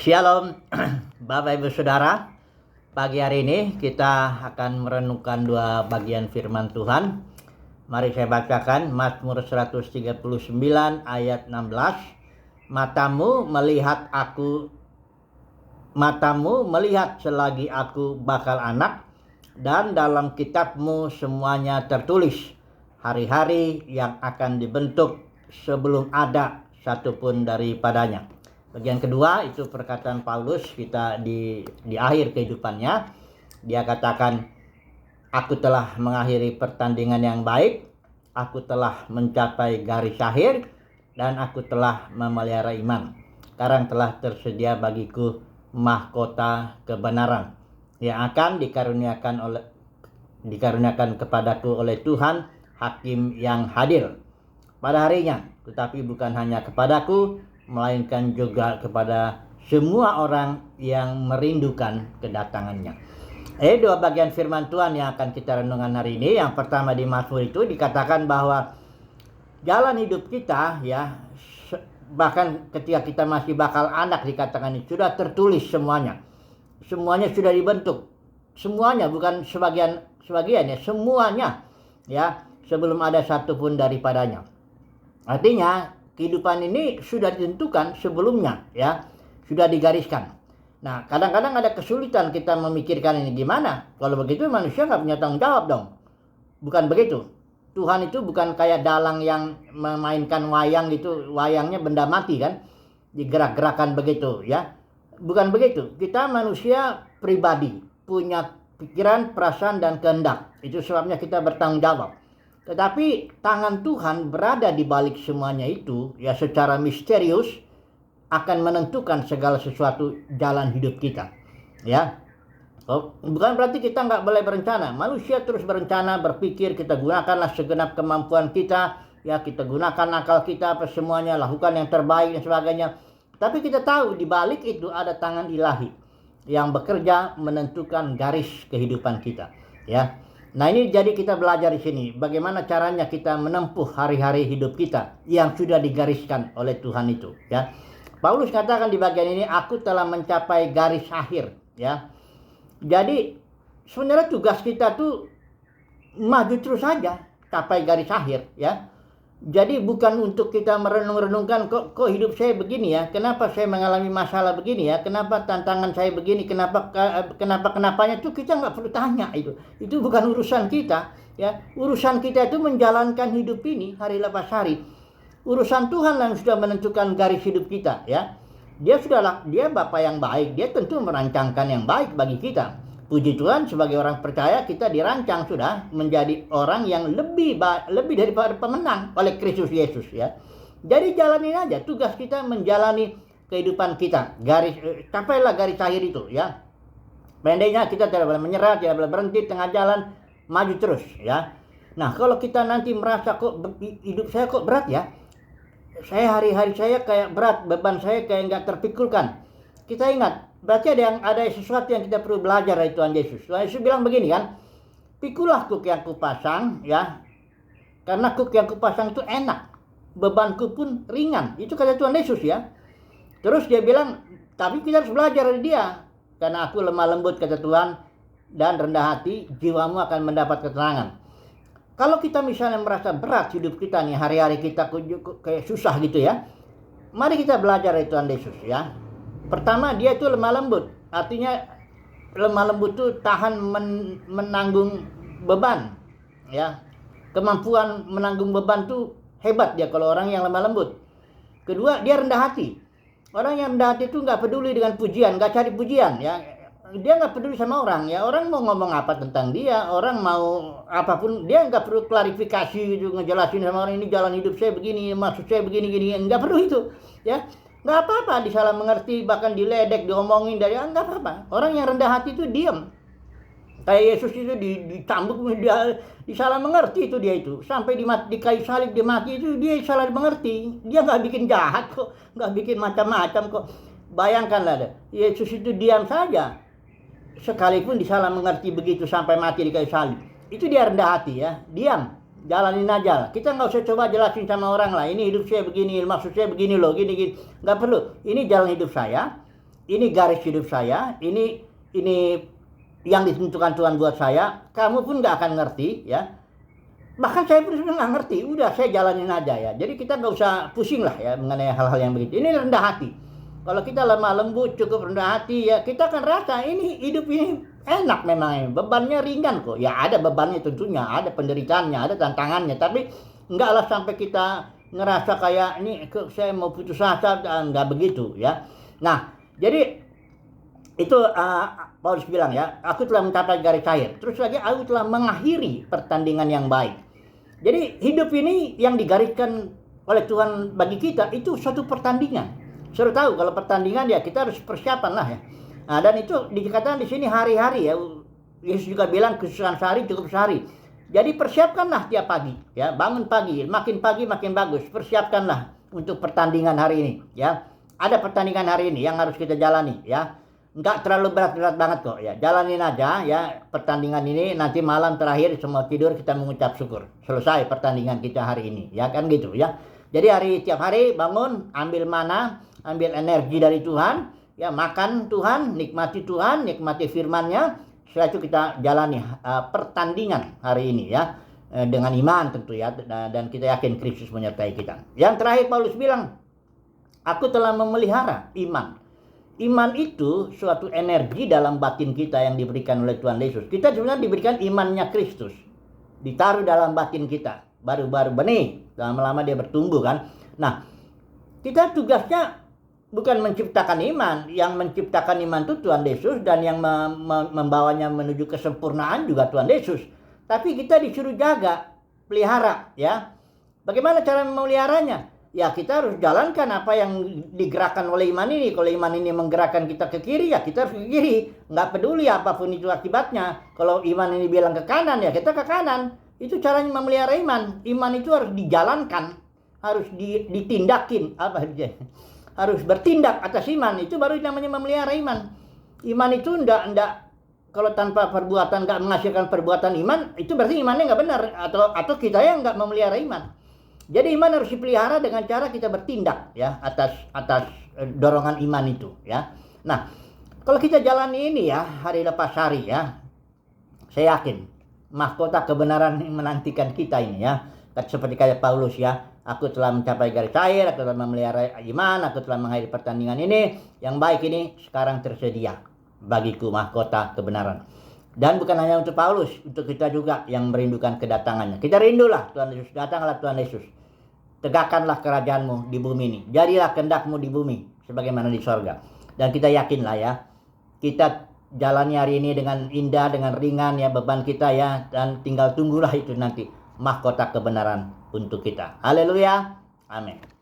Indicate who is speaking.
Speaker 1: Shalom, Bapak Ibu Saudara. Pagi hari ini kita akan merenungkan dua bagian firman Tuhan. Mari saya bacakan Mazmur 139 ayat 16. Matamu melihat selagi aku bakal anak, dan dalam kitabmu semuanya tertulis hari-hari yang akan dibentuk sebelum ada satupun daripadanya. Bagian kedua itu perkataan Paulus kita di akhir kehidupannya. Dia katakan, aku telah mengakhiri pertandingan yang baik, aku telah mencapai garis akhir, dan aku telah memelihara iman. Sekarang telah tersedia bagiku mahkota kebenaran yang akan dikaruniakan kepadaku oleh Tuhan, Hakim yang hadir pada harinya. Tetapi bukan hanya kepadaku, melainkan juga kepada semua orang yang merindukan kedatangannya. Dua bagian firman Tuhan yang akan kita renungkan hari ini. Yang pertama di Mazmur itu dikatakan bahwa jalan hidup kita, ya, bahkan ketika kita masih bakal anak, dikatakan itu sudah tertulis semuanya. Semuanya sudah dibentuk. Semuanya, bukan sebagian ya, semuanya, ya, sebelum ada satupun daripadanya. Artinya kehidupan ini sudah ditentukan sebelumnya, ya, sudah digariskan. Nah, kadang-kadang ada kesulitan kita memikirkan ini gimana. Kalau begitu manusia nggak punya tanggung jawab dong. Bukan begitu. Tuhan itu bukan kayak dalang yang memainkan wayang gitu, wayangnya benda mati kan, digerak-gerakan begitu, ya. Bukan begitu. Kita manusia pribadi, punya pikiran, perasaan, dan kehendak. Itu sebabnya kita bertanggung jawab. Tetapi tangan Tuhan berada di balik semuanya itu, ya, secara misterius akan menentukan segala sesuatu jalan hidup kita, ya. Bukan berarti kita nggak boleh berencana. Manusia terus berencana, berpikir, kita gunakanlah segenap kemampuan kita, ya, kita gunakan akal kita, apa semuanya, lakukan yang terbaik dan sebagainya. Tapi kita tahu di balik itu ada tangan ilahi yang bekerja menentukan garis kehidupan kita, ya. Nah, ini jadi kita belajar di sini bagaimana caranya kita menempuh hari-hari hidup kita yang sudah digariskan oleh Tuhan itu, ya. Paulus katakan di bagian ini, aku telah mencapai garis akhir, ya. Jadi sebenarnya tugas kita tuh maju terus saja capai garis akhir, ya. Jadi bukan untuk kita merenung-renungkan kok hidup saya begini, ya, kenapa saya mengalami masalah begini, ya, kenapa tantangan saya begini, kenapanya tuh kita nggak perlu tanya. Itu bukan urusan kita, ya. Urusan kita itu menjalankan hidup ini hari lepas hari. Urusan Tuhan yang sudah menentukan garis hidup kita, ya. Dia Bapa yang baik, dia tentu merancangkan yang baik bagi kita. Puji Tuhan, sebagai orang percaya kita dirancang sudah menjadi orang yang lebih daripada pemenang oleh Kristus Yesus, ya. Jadi jalanin aja tugas kita menjalani kehidupan kita. Capailah garis akhir itu, ya. Pendeknya kita tidak boleh menyerah, tidak boleh berhenti tengah jalan, maju terus, ya. Nah, kalau kita nanti merasa kok hidup saya kok berat, ya. Hari-hari saya kayak berat, beban saya kayak nggak terpikulkan. Kita ingat, berarti ada sesuatu yang kita perlu belajar dari Tuhan Yesus. Tuhan Yesus bilang begini kan, pikulah kuk yang kupasang, ya, karena kuk yang kupasang itu enak, bebanku pun ringan. Itu kata Tuhan Yesus, ya. Terus dia bilang, tapi kita harus belajar dari dia, karena aku lemah lembut, kata Tuhan, dan rendah hati, jiwamu akan mendapat ketenangan. Kalau kita misalnya merasa berat hidup kita nih, hari-hari kita kayak susah gitu, ya, mari kita belajar dari Tuhan Yesus, ya. Pertama, dia itu lemah lembut. Artinya lemah lembut itu tahan menanggung beban, ya. Kemampuan menanggung beban itu hebat dia kalau orang yang lemah lembut. Kedua, dia rendah hati. Orang yang rendah hati itu nggak peduli dengan pujian, nggak cari pujian, ya. Dia nggak peduli sama orang, ya. Orang mau ngomong apa tentang dia, orang mau apapun, dia nggak perlu klarifikasi gitu, ngejelasin sama orang, ini jalan hidup saya begini, maksud saya begini, nggak perlu itu, ya. Nggak apa-apa disalah mengerti, bahkan diledek, diomongin nggak apa-apa. Orang yang rendah hati itu diam. Kayak Yesus itu dicambuk, dia disalah mengerti itu dia itu. Sampai di kayu salib dia mati itu dia salah mengerti. Dia nggak bikin jahat kok, nggak bikin macam-macam kok. Bayangkanlah, Yesus itu diam saja. Sekalipun disalah mengerti begitu sampai mati di kayu salib. Itu dia rendah hati, ya, diam. Jalanin aja lah. Kita nggak usah coba jelasin sama orang lah. Ini hidup saya begini, maksud saya begini loh, gini. Nggak perlu. Ini jalan hidup saya. ini garis hidup saya, ini yang ditentukan Tuhan buat saya, kamu pun nggak akan ngerti ya. Bahkan saya pun sudah nggak ngerti, udah saya jalanin aja ya. Jadi kita nggak usah pusing lah ya mengenai hal-hal yang begitu. Ini rendah hati. Kalau kita lemah lembut, cukup rendah hati ya, kita akan rasa ini hidup ini enak memang, bebannya ringan kok. Ya ada bebannya tentunya, ada penderitaannya, ada tantangannya, tapi enggaklah sampai kita ngerasa kayak ini saya mau putus asa, nggak begitu ya. Nah, jadi itu Paulus bilang ya, aku telah mencapai garis akhir. Terus lagi, aku telah mengakhiri pertandingan yang baik. Jadi hidup ini yang digariskan oleh Tuhan bagi kita itu suatu pertandingan. Sudah tahu kalau pertandingan ya kita harus persiapan lah ya. Nah, dan itu dikatakan di sini hari-hari ya. Yesus juga bilang kesusahan sehari cukup sehari. Jadi persiapkanlah tiap pagi ya, bangun pagi makin bagus. Persiapkanlah untuk pertandingan hari ini ya. Ada pertandingan hari ini yang harus kita jalani ya. Enggak terlalu berat-berat banget kok ya. Jalanin aja ya pertandingan ini, nanti malam terakhir semua tidur kita mengucap syukur. Selesai pertandingan kita hari ini. Ya kan gitu ya. Jadi tiap hari bangun, ambil mana, ambil energi dari Tuhan, ya makan Tuhan, nikmati Tuhan, nikmati firman-Nya. Setelah itu kita jalani pertandingan hari ini ya. Dengan iman tentu ya, dan kita yakin Kristus menyertai kita. Yang terakhir Paulus bilang, aku telah memelihara iman. Iman itu suatu energi dalam batin kita yang diberikan oleh Tuhan Yesus. Kita sebenarnya diberikan imannya Kristus. Ditaruh dalam batin kita. Baru-baru benih. Lama-lama dia bertumbuh kan. Nah, kita tugasnya bukan menciptakan iman. Yang menciptakan iman itu Tuhan Yesus. Dan yang membawanya menuju kesempurnaan juga Tuhan Yesus. Tapi kita disuruh jaga, pelihara ya. Bagaimana cara memeliharanya? Ya kita harus jalankan apa yang digerakkan oleh iman ini. Kalau iman ini menggerakkan kita ke kiri, ya kita harus ke kiri. Nggak peduli apapun itu akibatnya. Kalau iman ini bilang ke kanan, ya kita ke kanan. Itu caranya memelihara iman. Iman itu harus dijalankan. Harus ditindakin. Harus bertindak atas iman. Itu baru namanya memelihara iman. Iman itu enggak kalau tanpa perbuatan, nggak menghasilkan perbuatan iman, itu berarti imannya nggak benar. Atau kita yang nggak memelihara iman. Jadi iman harus dipelihara dengan cara kita bertindak ya atas dorongan iman itu ya. Nah, kalau kita jalani ini ya hari lepas hari ya, saya yakin mahkota kebenaran yang menantikan kita ini ya. Seperti kayak Paulus ya, aku telah mencapai garis akhir, aku telah memelihara iman, aku telah mengakhiri pertandingan ini. Yang baik ini sekarang tersedia bagiku mahkota kebenaran. Dan bukan hanya untuk Paulus, untuk kita juga yang merindukan kedatangannya. Kita rindulah Tuhan Yesus, datanglah Tuhan Yesus. Tegakkanlah kerajaanmu di bumi ini. Jadilah kehendakmu di bumi, sebagaimana di sorga. Dan kita yakinlah ya, kita jalani hari ini dengan indah, dengan ringan ya beban kita ya. Dan tinggal tunggulah itu nanti mahkota kebenaran untuk kita. Haleluya. Amin.